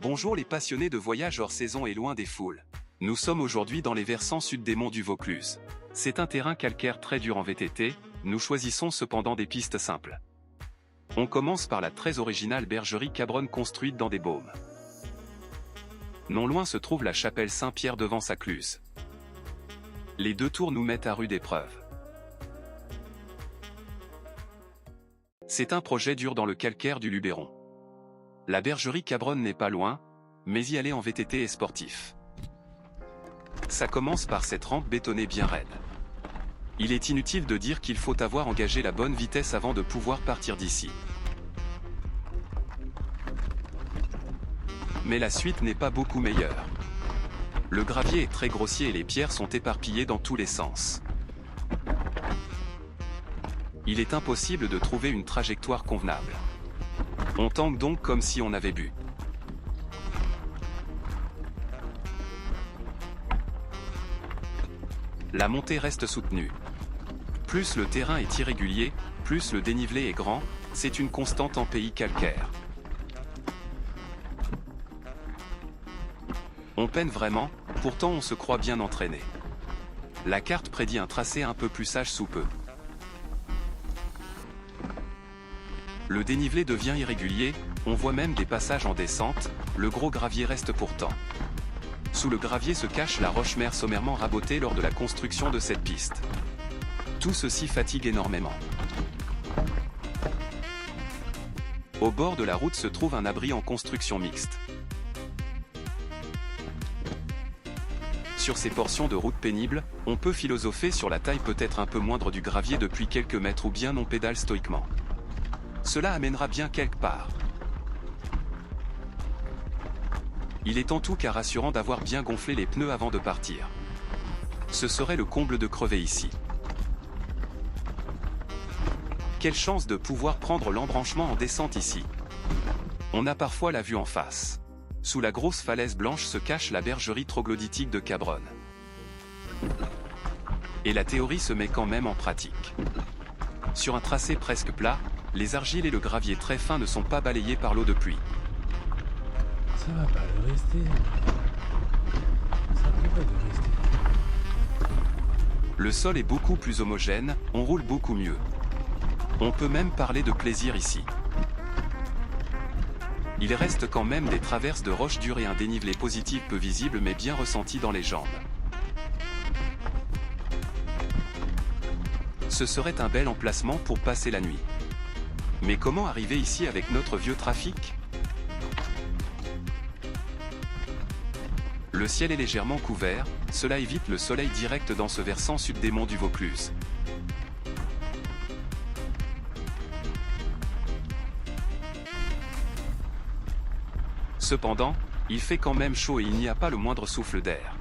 Bonjour les passionnés de voyage hors saison et loin des foules. Nous sommes aujourd'hui dans les versants sud des monts du Vaucluse. C'est un terrain calcaire très dur en VTT, nous choisissons cependant des pistes simples. On commence par la très originale bergerie Cabronne construite dans des baumes. Non loin se trouve la chapelle Saint-Pierre devant Sacluse. Les deux tours nous mettent à rude épreuve. C'est un projet dur dans le calcaire du Luberon. La bergerie Cabronne n'est pas loin, mais y aller en VTT est sportif. Ça commence par cette rampe bétonnée bien raide. Il est inutile de dire qu'il faut avoir engagé la bonne vitesse avant de pouvoir partir d'ici. Mais la suite n'est pas beaucoup meilleure. Le gravier est très grossier et les pierres sont éparpillées dans tous les sens. Il est impossible de trouver une trajectoire convenable. On tangue donc comme si on avait bu. La montée reste soutenue. Plus le terrain est irrégulier, plus le dénivelé est grand, c'est une constante en pays calcaire. On peine vraiment, pourtant on se croit bien entraîné. La carte prédit un tracé un peu plus sage sous peu. Le dénivelé devient irrégulier, on voit même des passages en descente, le gros gravier reste pourtant. Sous le gravier se cache la roche-mère sommairement rabotée lors de la construction de cette piste. Tout ceci fatigue énormément. Au bord de la route se trouve un abri en construction mixte. Sur ces portions de route pénibles, on peut philosopher sur la taille peut-être un peu moindre du gravier depuis quelques mètres ou bien on pédale stoïquement. Cela amènera bien quelque part. Il est en tout cas rassurant d'avoir bien gonflé les pneus avant de partir. Ce serait le comble de crever ici. Quelle chance de pouvoir prendre l'embranchement en descente ici. On a parfois la vue en face. Sous la grosse falaise blanche se cache la bergerie troglodytique de Cabronne. Et la théorie se met quand même en pratique. Sur un tracé presque plat, les argiles et le gravier très fin ne sont pas balayés par l'eau de pluie. Ça va pas le rester. Ça peut pas le rester. Le sol est beaucoup plus homogène, on roule beaucoup mieux. On peut même parler de plaisir ici. Il reste quand même des traverses de roches dures et un dénivelé positif peu visible mais bien ressenti dans les jambes. Ce serait un bel emplacement pour passer la nuit. Mais comment arriver ici avec notre vieux trafic? Le ciel est légèrement couvert, cela évite le soleil direct dans ce versant sud des monts du Vaucluse. Cependant, il fait quand même chaud et il n'y a pas le moindre souffle d'air.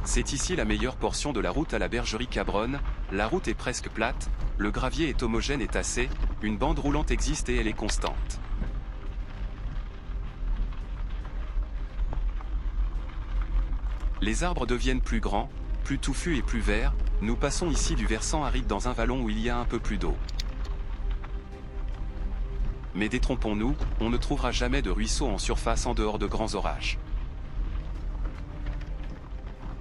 C'est ici la meilleure portion de la route à la bergerie Cabronne, la route est presque plate, le gravier est homogène et tassé, une bande roulante existe et elle est constante. Les arbres deviennent plus grands, plus touffus et plus verts, nous passons ici du versant aride dans un vallon où il y a un peu plus d'eau. Mais détrompons-nous, on ne trouvera jamais de ruisseau en surface en dehors de grands orages.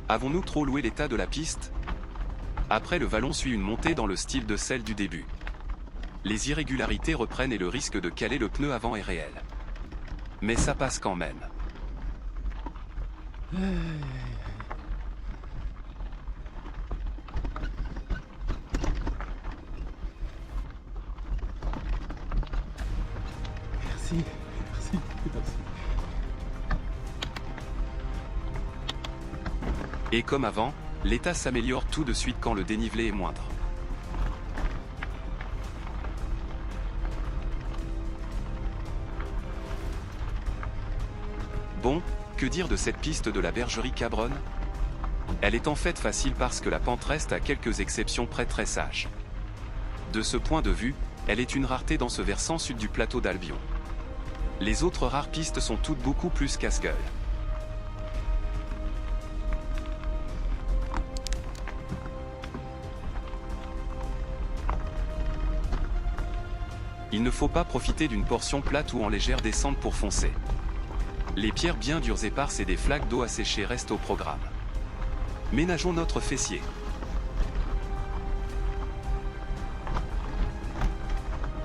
Avons-nous trop loué l'état de la piste? Après le vallon suit une montée dans le style de celle du début. Les irrégularités reprennent et le risque de caler le pneu avant est réel. Mais ça passe quand même. Merci, merci, merci. Et comme avant, l'état s'améliore tout de suite quand le dénivelé est moindre. Bon, que dire de cette piste de la bergerie Cabronne? Elle est en fait facile parce que la pente reste à quelques exceptions près très sage. De ce point de vue, elle est une rareté dans ce versant sud du plateau d'Albion. Les autres rares pistes sont toutes beaucoup plus casse-gueule. Il ne faut pas profiter d'une portion plate ou en légère descente pour foncer. Les pierres bien dures éparses et des flaques d'eau asséchées restent au programme. Ménageons notre fessier.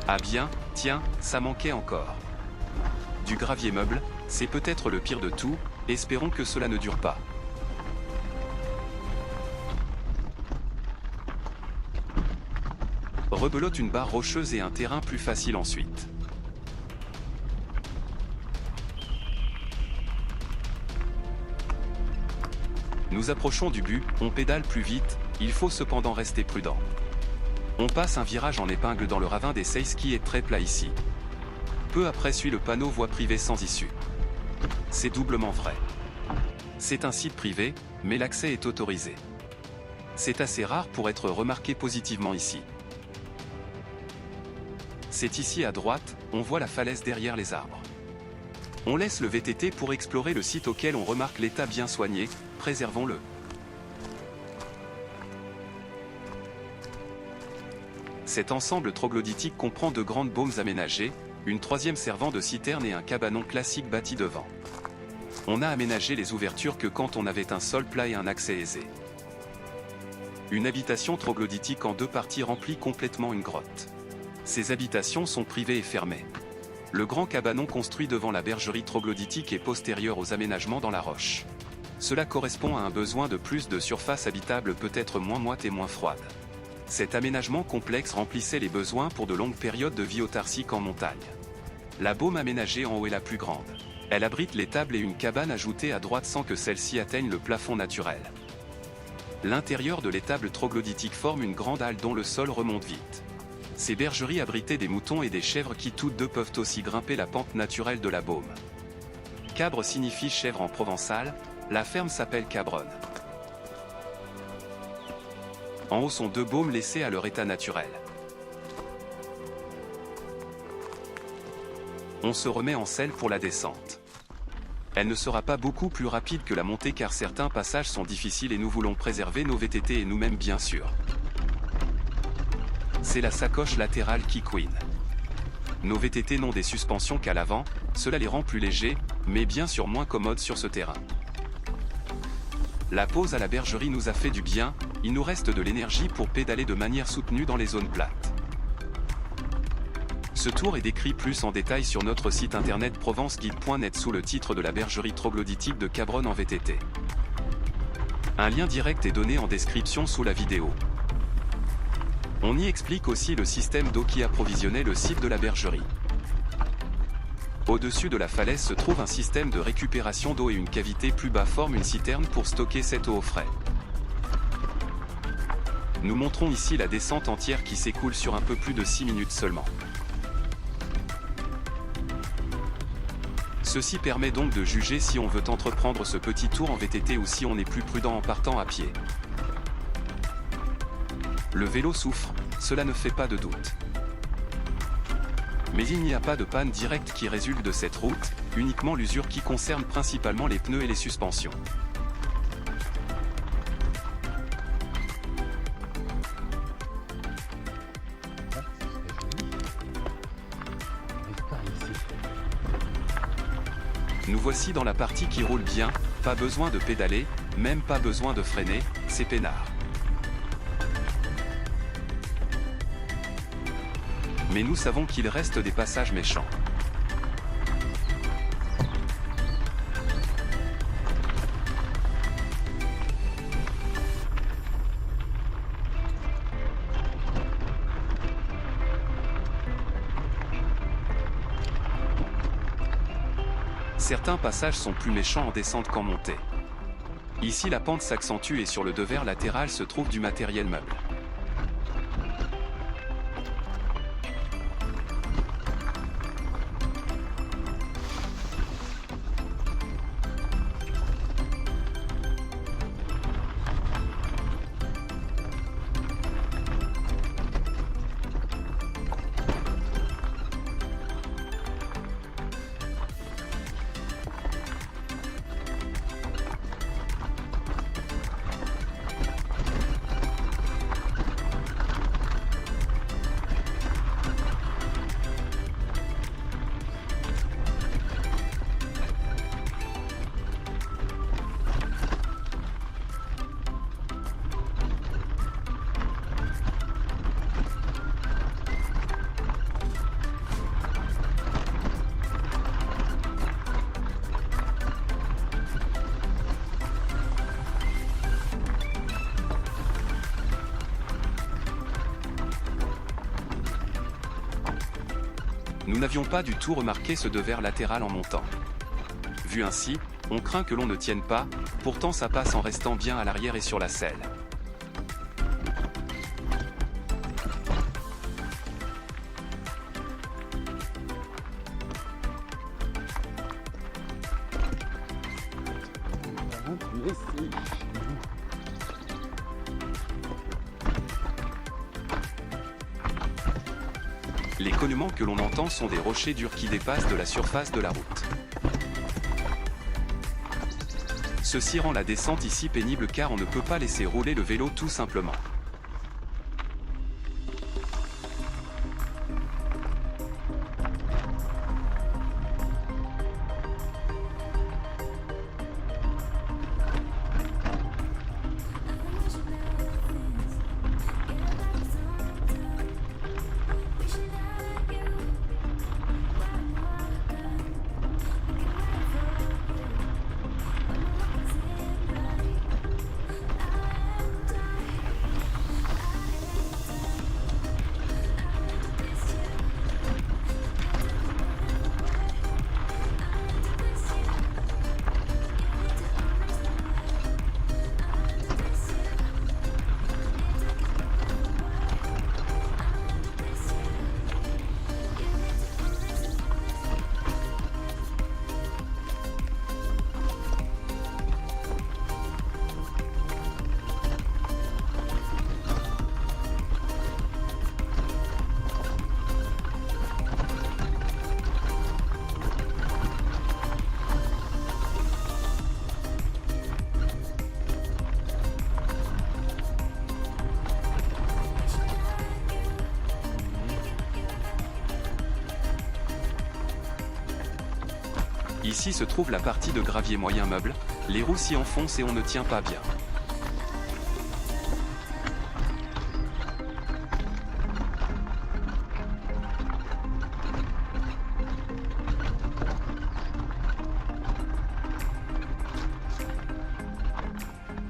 Ah bien, tiens, ça manquait encore. Du gravier meuble, c'est peut-être le pire de tout, espérons que cela ne dure pas. Rebelote une barre rocheuse et un terrain plus facile ensuite. Nous approchons du but, on pédale plus vite, il faut cependant rester prudent. On passe un virage en épingle dans le ravin des Seis qui est très plat ici. Peu après suit le panneau voie privée sans issue. C'est doublement vrai. C'est un site privé, mais l'accès est autorisé. C'est assez rare pour être remarqué positivement ici. C'est ici à droite, on voit la falaise derrière les arbres. On laisse le VTT pour explorer le site auquel on remarque l'état bien soigné, préservons-le. Cet ensemble troglodytique comprend de grandes baumes aménagées, une troisième servant de citerne et un cabanon classique bâti devant. On a aménagé les ouvertures que quand on avait un sol plat et un accès aisé. Une habitation troglodytique en deux parties remplit complètement une grotte. Ces habitations sont privées et fermées. Le grand cabanon construit devant la bergerie troglodytique est postérieur aux aménagements dans la roche. Cela correspond à un besoin de plus de surface habitable peut-être moins moite et moins froide. Cet aménagement complexe remplissait les besoins pour de longues périodes de vie autarcique en montagne. La baume aménagée en haut est la plus grande. Elle abrite l'étable et une cabane ajoutée à droite sans que celle-ci atteigne le plafond naturel. L'intérieur de l'étable troglodytique forme une grande halle dont le sol remonte vite. Ces bergeries abritaient des moutons et des chèvres qui toutes deux peuvent aussi grimper la pente naturelle de la baume. Cabre signifie chèvre en provençal, la ferme s'appelle Cabronne. En haut sont deux baumes laissés à leur état naturel. On se remet en selle pour la descente. Elle ne sera pas beaucoup plus rapide que la montée car certains passages sont difficiles et nous voulons préserver nos VTT et nous-mêmes bien sûr. C'est la sacoche latérale qui couine. Nos VTT n'ont des suspensions qu'à l'avant, cela les rend plus légers, mais bien sûr moins commodes sur ce terrain. La pause à la bergerie nous a fait du bien, il nous reste de l'énergie pour pédaler de manière soutenue dans les zones plates. Ce tour est décrit plus en détail sur notre site internet provenceguide.net sous le titre de la bergerie troglodytique de Cabronne en VTT. Un lien direct est donné en description sous la vidéo. On y explique aussi le système d'eau qui approvisionnait le site de la bergerie. Au-dessus de la falaise se trouve un système de récupération d'eau et une cavité plus bas forme une citerne pour stocker cette eau au frais. Nous montrons ici la descente entière qui s'écoule sur un peu plus de 6 minutes seulement. Ceci permet donc de juger si on veut entreprendre ce petit tour en VTT ou si on est plus prudent en partant à pied. Le vélo souffre, cela ne fait pas de doute. Mais il n'y a pas de panne directe qui résulte de cette route, uniquement l'usure qui concerne principalement les pneus et les suspensions. Nous voici dans la partie qui roule bien, pas besoin de pédaler, même pas besoin de freiner, c'est peinard. Mais nous savons qu'il reste des passages méchants. Certains passages sont plus méchants en descente qu'en montée. Ici la pente s'accentue et sur le devers latéral se trouve du matériel meuble. nous n'avions pas du tout remarqué ce devers latéral en montant. Vu ainsi, on craint que l'on ne tienne pas, pourtant ça passe en restant bien à l'arrière et sur la selle. Les cognements que l'on entend sont des rochers durs qui dépassent de la surface de la route. Ceci rend la descente ici pénible car on ne peut pas laisser rouler le vélo tout simplement. Ici se trouve la partie de gravier moyen meuble, les roues s'y enfoncent et on ne tient pas bien.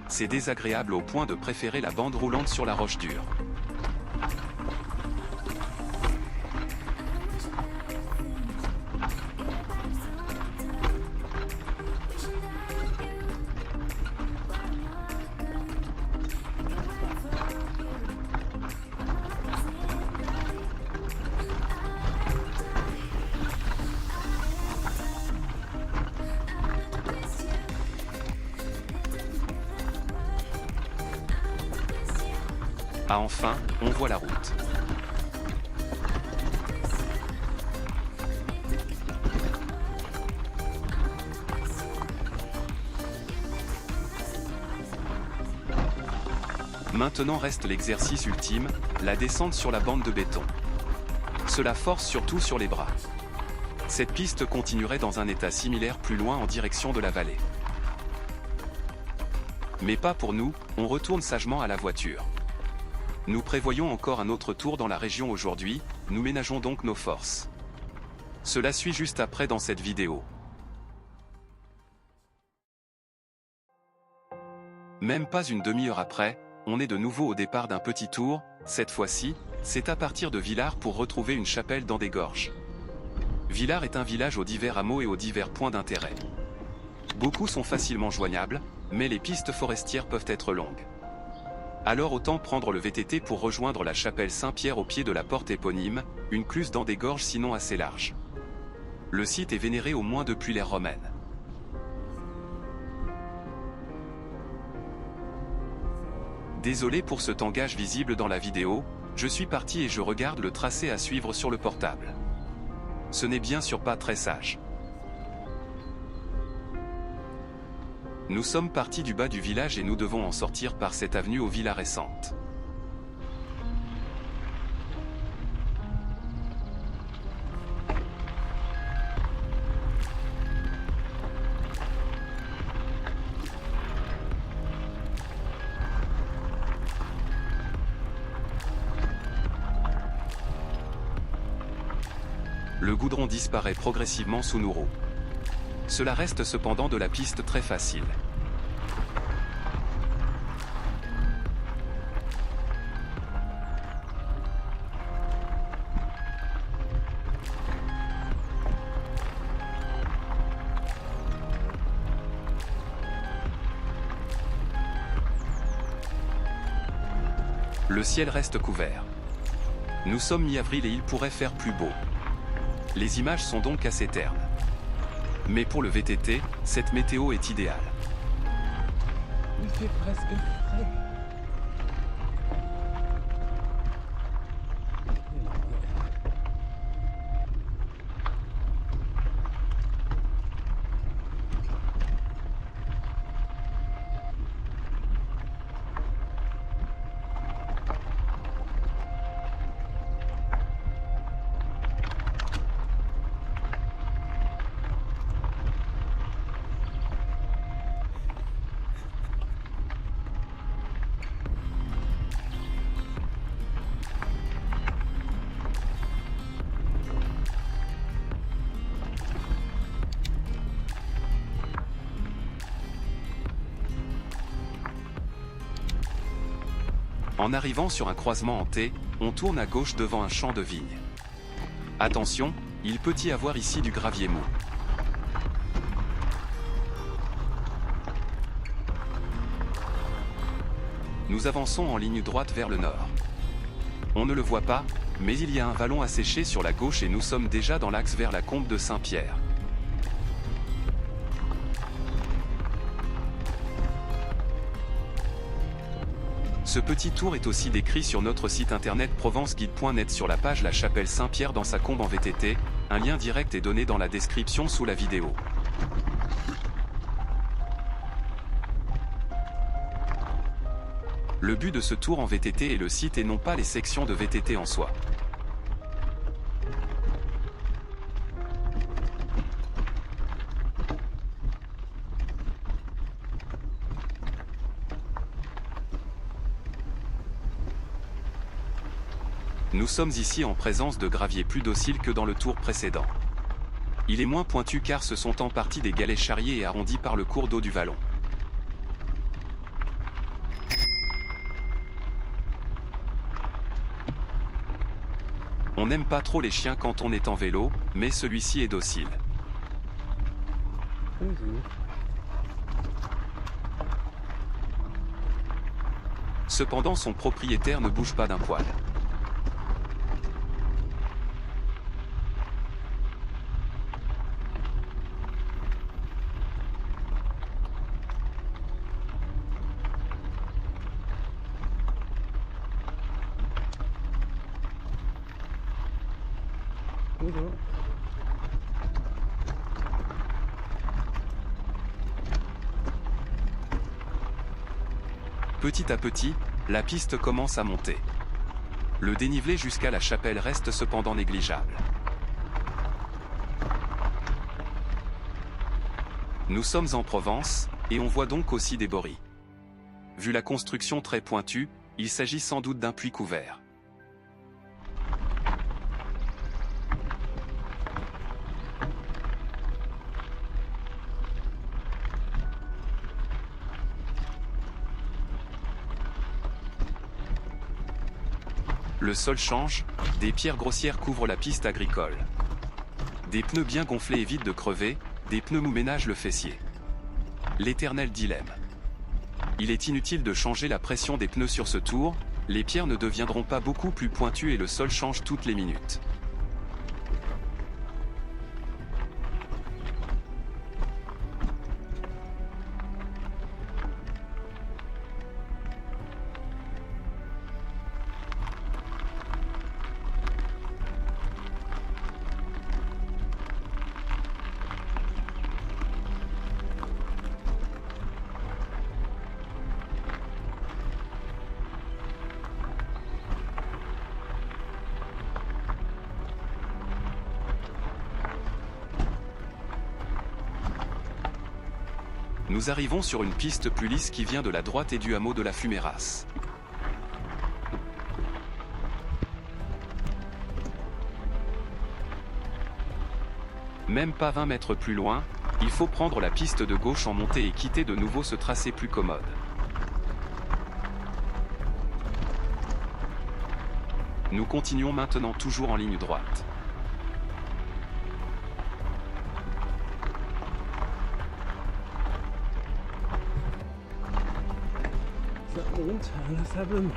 C'est désagréable au point de préférer la bande roulante sur la roche dure. Ah enfin, on voit la route. Maintenant reste l'exercice ultime, la descente sur la bande de béton. Cela force surtout sur les bras. Cette piste continuerait dans un état similaire plus loin en direction de la vallée. Mais pas pour nous, on retourne sagement à la voiture. Nous prévoyons encore un autre tour dans la région aujourd'hui, nous ménageons donc nos forces. Cela suit juste après dans cette vidéo. Même pas une demi-heure après, on est de nouveau au départ d'un petit tour, cette fois-ci, c'est à partir de Villars pour retrouver une chapelle dans des gorges. Villars est un village aux divers hameaux et aux divers points d'intérêt. Beaucoup sont facilement joignables, mais les pistes forestières peuvent être longues. Alors autant prendre le VTT pour rejoindre la chapelle Saint-Pierre au pied de la porte éponyme, une cluse dans des gorges sinon assez larges. Le site est vénéré au moins depuis l'ère romaine. Désolé pour ce tangage visible dans la vidéo, je suis parti et je regarde le tracé à suivre sur le portable. Ce n'est bien sûr pas très sage. Nous sommes partis du bas du village et nous devons en sortir par cette avenue aux villas récentes. Le goudron disparaît progressivement sous nos roues. Cela reste cependant de la piste très facile. Le ciel reste couvert. Nous sommes mi-avril et il pourrait faire plus beau. Les images sont donc assez ternes. Mais pour le VTT, cette météo est idéale. Il fait presque frais. En arrivant sur un croisement en T, on tourne à gauche devant un champ de vignes. Attention, il peut y avoir ici du gravier mou. Nous avançons en ligne droite vers le nord. On ne le voit pas, mais il y a un vallon asséché sur la gauche et nous sommes déjà dans l'axe vers la combe de Saint-Pierre. Ce petit tour est aussi décrit sur notre site internet provenceguide.net sur la page La Chapelle Saint-Pierre dans sa combe en VTT, un lien direct est donné dans la description sous la vidéo. Le but de ce tour en VTT est le site et non pas les sections de VTT en soi. Nous sommes ici en présence de gravier plus docile que dans le tour précédent. Il est moins pointu car ce sont en partie des galets charriés et arrondis par le cours d'eau du vallon. On n'aime pas trop les chiens quand on est en vélo, mais celui-ci est docile. Cependant son propriétaire ne bouge pas d'un poil. Petit à petit, la piste commence à monter. Le dénivelé jusqu'à la chapelle reste cependant négligeable. Nous sommes en Provence, et on voit donc aussi des boris. Vu la construction très pointue, il s'agit sans doute d'un puits couvert. Le sol change, des pierres grossières couvrent la piste agricole. Des pneus bien gonflés évitent de crever, des pneus mous ménagent le fessier. L'éternel dilemme. Il est inutile de changer la pression des pneus sur ce tour, les pierres ne deviendront pas beaucoup plus pointues et le sol change toutes les minutes. Nous arrivons sur une piste plus lisse qui vient de la droite et du hameau de la Fumérasse. Même pas 20 mètres plus loin, il faut prendre la piste de gauche en montée et quitter de nouveau ce tracé plus commode. Nous continuons maintenant toujours en ligne droite. Ça monte inlassablement.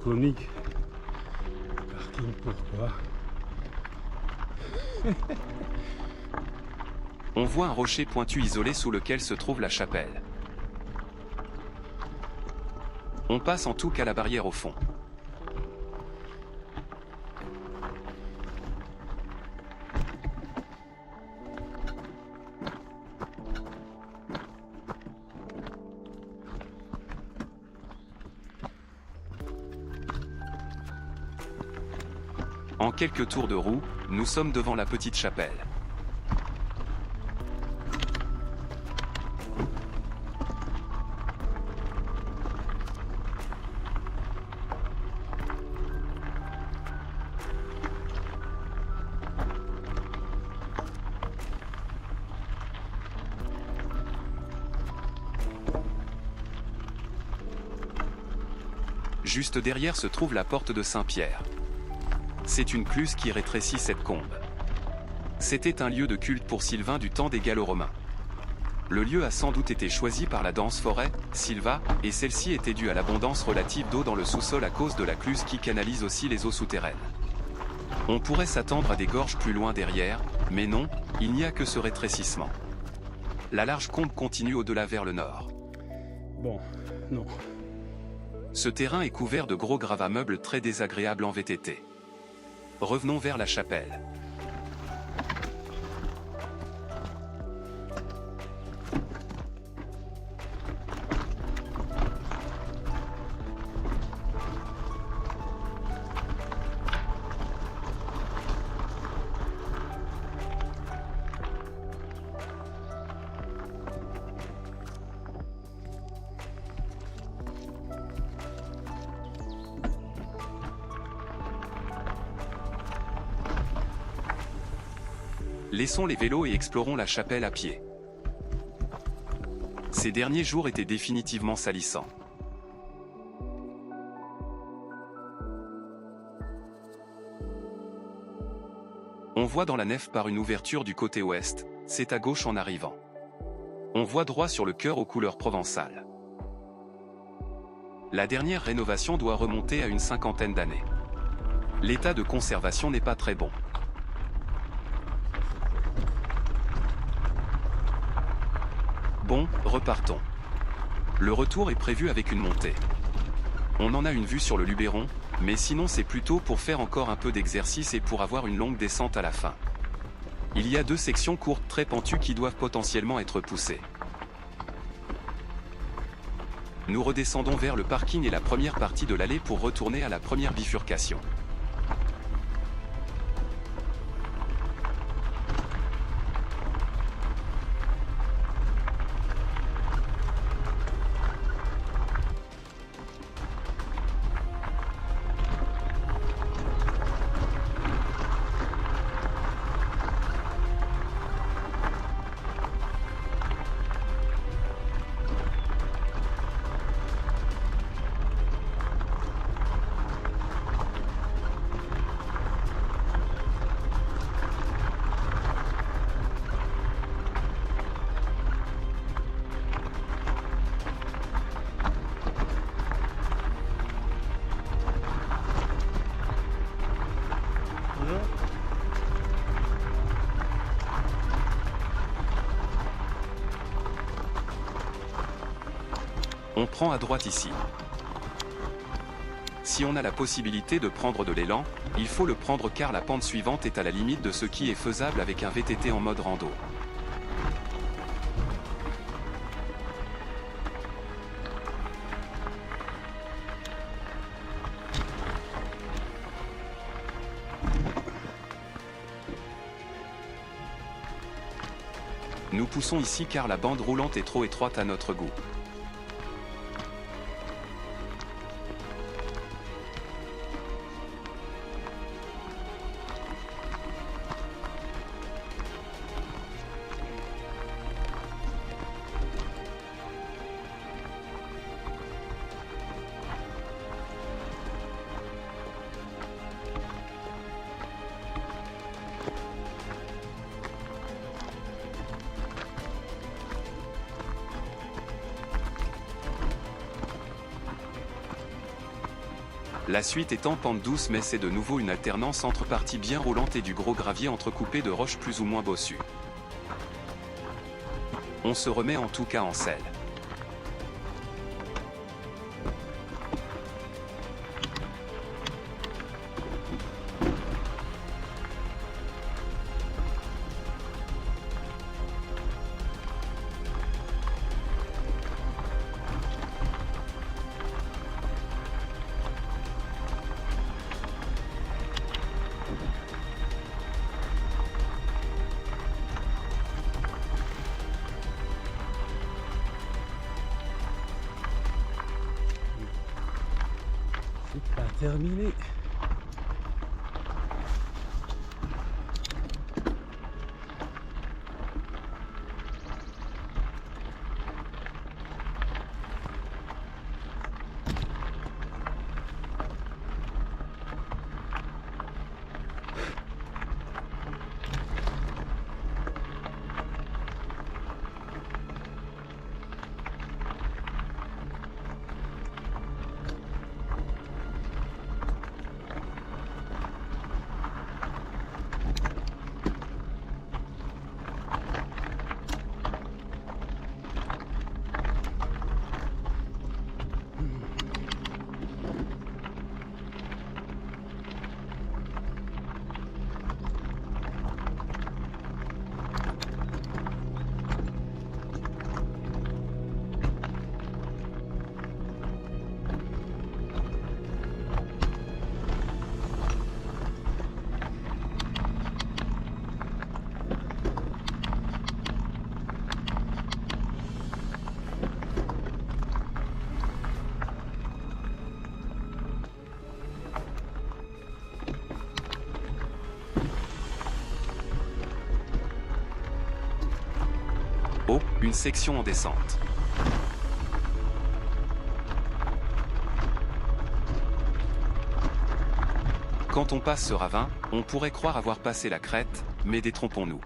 comique. Parking, pourquoi? On voit un rocher pointu isolé sous lequel se trouve la chapelle. On passe en tout cas la barrière au fond. En quelques tours de roue, nous sommes devant la petite chapelle. Juste derrière se trouve la porte de Saint-Pierre. C'est une cluse qui rétrécit cette combe. C'était un lieu de culte pour Sylvain du temps des Gallo-Romains. Le lieu a sans doute été choisi par la danse forêt, Silva, et celle-ci était due à l'abondance relative d'eau dans le sous-sol à cause de la cluse qui canalise aussi les eaux souterraines. On pourrait s'attendre à des gorges plus loin derrière, mais non, il n'y a que ce rétrécissement. La large combe continue au-delà vers le nord. Bon, non. Ce terrain est couvert de gros gravats-meubles très désagréables en VTT. Revenons vers la chapelle. Laissons les vélos et explorons la chapelle à pied. Ces derniers jours étaient définitivement salissants. On voit dans la nef par une ouverture du côté ouest, c'est à gauche en arrivant. On voit droit sur le chœur aux couleurs provençales. La dernière rénovation doit remonter à une cinquantaine d'années. L'état de conservation n'est pas très bon. Bon, repartons. Le retour est prévu avec une montée. On en a une vue sur le Luberon, mais sinon c'est plutôt pour faire encore un peu d'exercice et pour avoir une longue descente à la fin. Il y a 2 sections courtes très pentues qui doivent potentiellement être poussées. Nous redescendons vers le parking et la première partie de l'allée pour retourner à la première bifurcation. On prend à droite ici. Si on a la possibilité de prendre de l'élan, il faut le prendre car la pente suivante est à la limite de ce qui est faisable avec un VTT en mode rando. Nous poussons ici car la bande roulante est trop étroite à notre goût. La suite est en pente douce, mais c'est de nouveau une alternance entre parties bien roulantes et du gros gravier entrecoupé de roches plus ou moins bossues. On se remet en tout cas en selle. C'est pas terminé. Oh, une section en descente. Quand on passe ce ravin, on pourrait croire avoir passé la crête, mais détrompons-nous.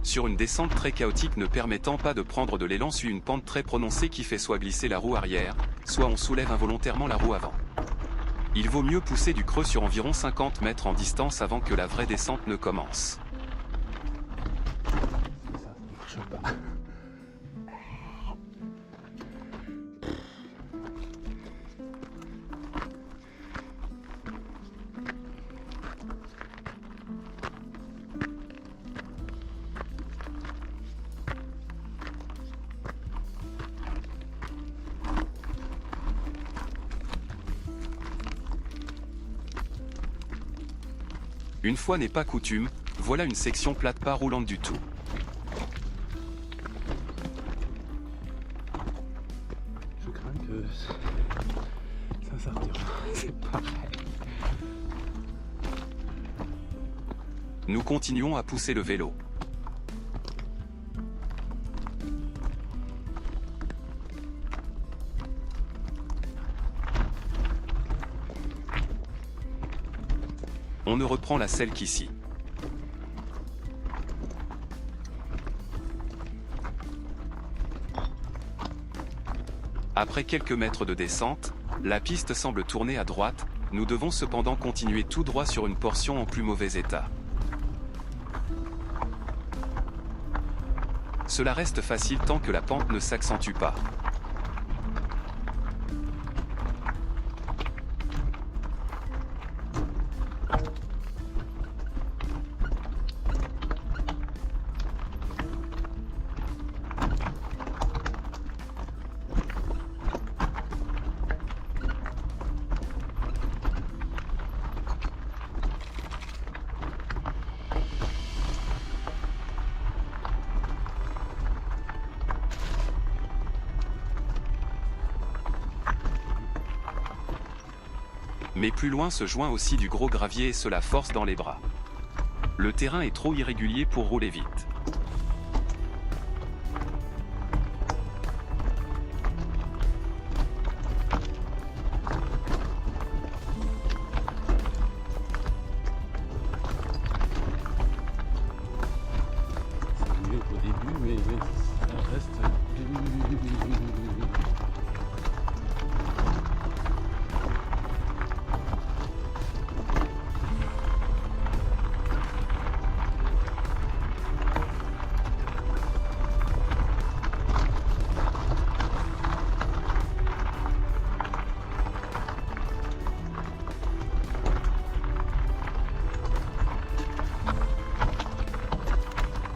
Sur une descente très chaotique ne permettant pas de prendre de l'élan, suit une pente très prononcée qui fait soit glisser la roue arrière, soit on soulève involontairement la roue avant. Il vaut mieux pousser du creux sur environ 50 mètres en distance avant que la vraie descente ne commence. Ça marche pas. Une fois n'est pas coutume, voilà une section plate pas roulante du tout. Je crains que ça sortira. C'est pareil. Nous continuons à pousser le vélo. On ne reprend la selle qu'ici. Après quelques mètres de descente, la piste semble tourner à droite, nous devons cependant continuer tout droit sur une portion en plus mauvais état. Cela reste facile tant que la pente ne s'accentue pas. Mais plus loin se joint aussi du gros gravier et cela force dans les bras. Le terrain est trop irrégulier pour rouler vite. C'est mieux qu'au début, mais ça reste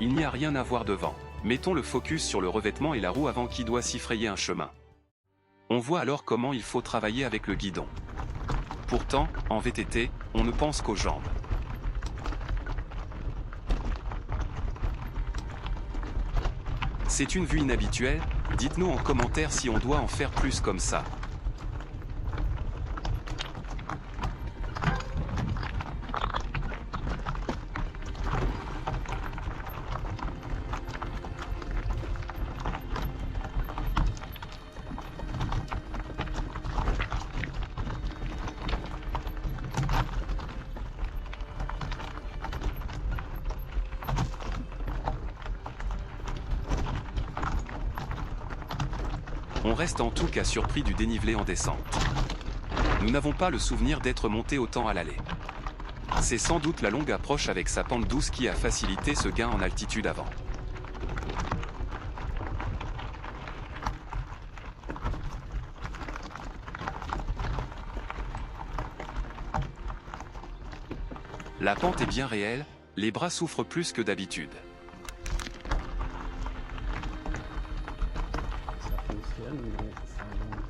il n'y a rien à voir devant. Mettons le focus sur le revêtement et la roue avant qui doit s'y frayer un chemin. On voit alors comment il faut travailler avec le guidon. Pourtant, en VTT, on ne pense qu'aux jambes. C'est une vue inhabituelle, dites-nous en commentaire si on doit en faire plus comme ça. On reste en tout cas surpris du dénivelé en descente. Nous n'avons pas le souvenir d'être montés autant à l'aller. C'est sans doute la longue approche avec sa pente douce qui a facilité ce gain en altitude avant. La pente est bien réelle, les bras souffrent plus que d'habitude. Ça fonctionne, mais ça monte.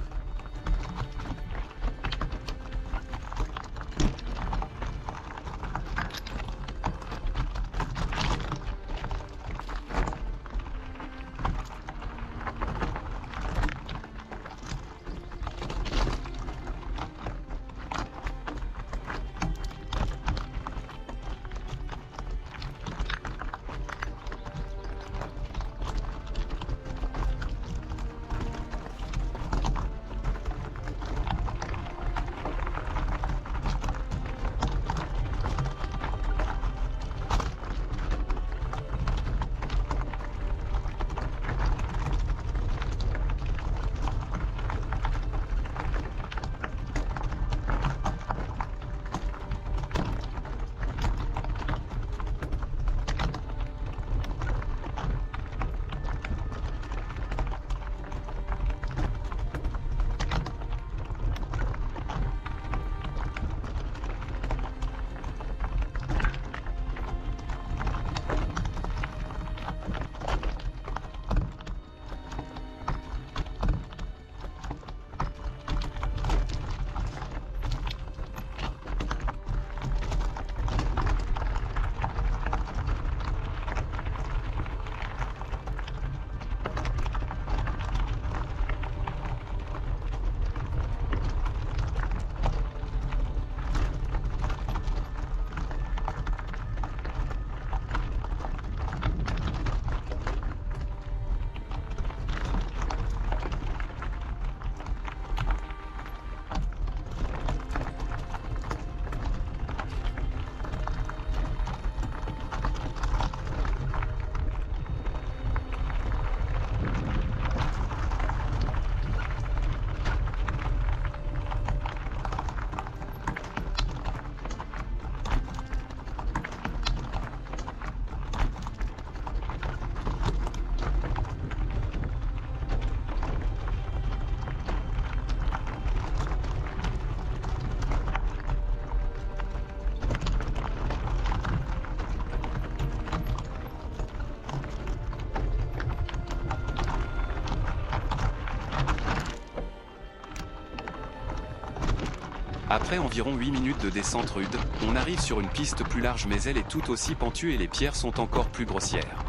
Après environ 8 minutes de descente rude, on arrive sur une piste plus large mais elle est tout aussi pentue et les pierres sont encore plus grossières.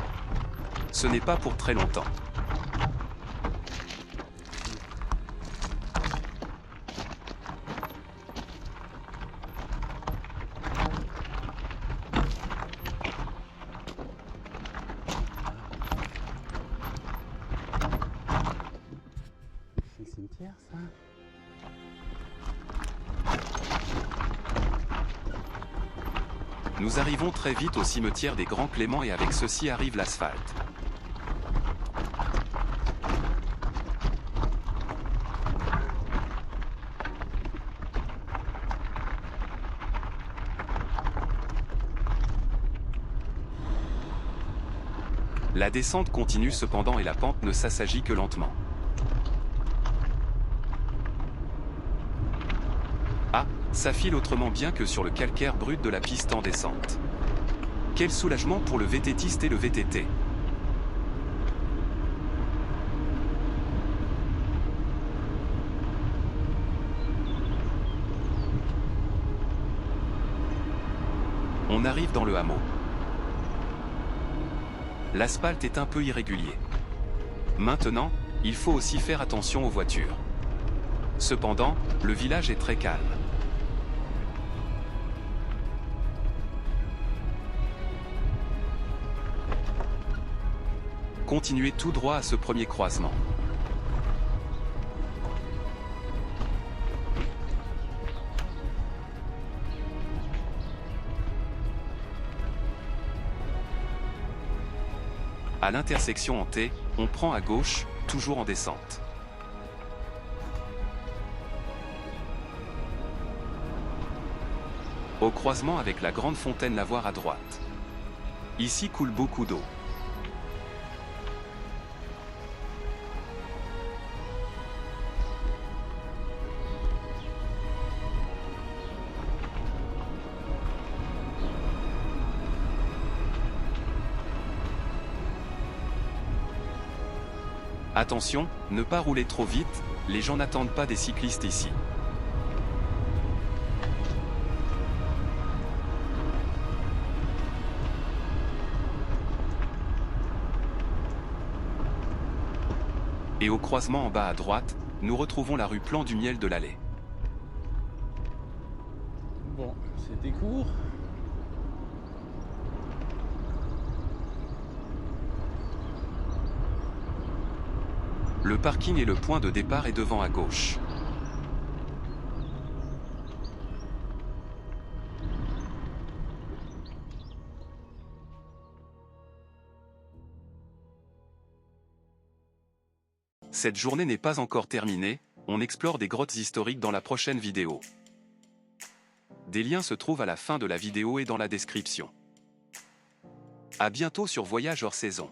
Ce n'est pas pour très longtemps. C'est le cimetière, ça? Nous arrivons très vite au cimetière des Grands Cléments et avec ceci arrive l'asphalte. La descente continue cependant et la pente ne s'assagit que lentement. Ah, ça file autrement bien que sur le calcaire brut de la piste en descente. Quel soulagement pour le VTTiste et le VTT. On arrive dans le hameau. L'asphalte est un peu irrégulier. Maintenant, il faut aussi faire attention aux voitures. Cependant, le village est très calme. Continuez tout droit à ce premier croisement. À l'intersection en T, on prend à gauche, toujours en descente. Au croisement avec la grande fontaine Lavoir à droite. Ici coule beaucoup d'eau. Attention, ne pas rouler trop vite, les gens n'attendent pas des cyclistes ici. Et au croisement en bas à droite, nous retrouvons la rue Plan du Miel de l'Allée. Bon, c'était court. Le parking et le point de départ est devant à gauche. Cette journée n'est pas encore terminée, on explore des grottes historiques dans la prochaine vidéo. Des liens se trouvent à la fin de la vidéo et dans la description. À bientôt sur Voyage hors saison.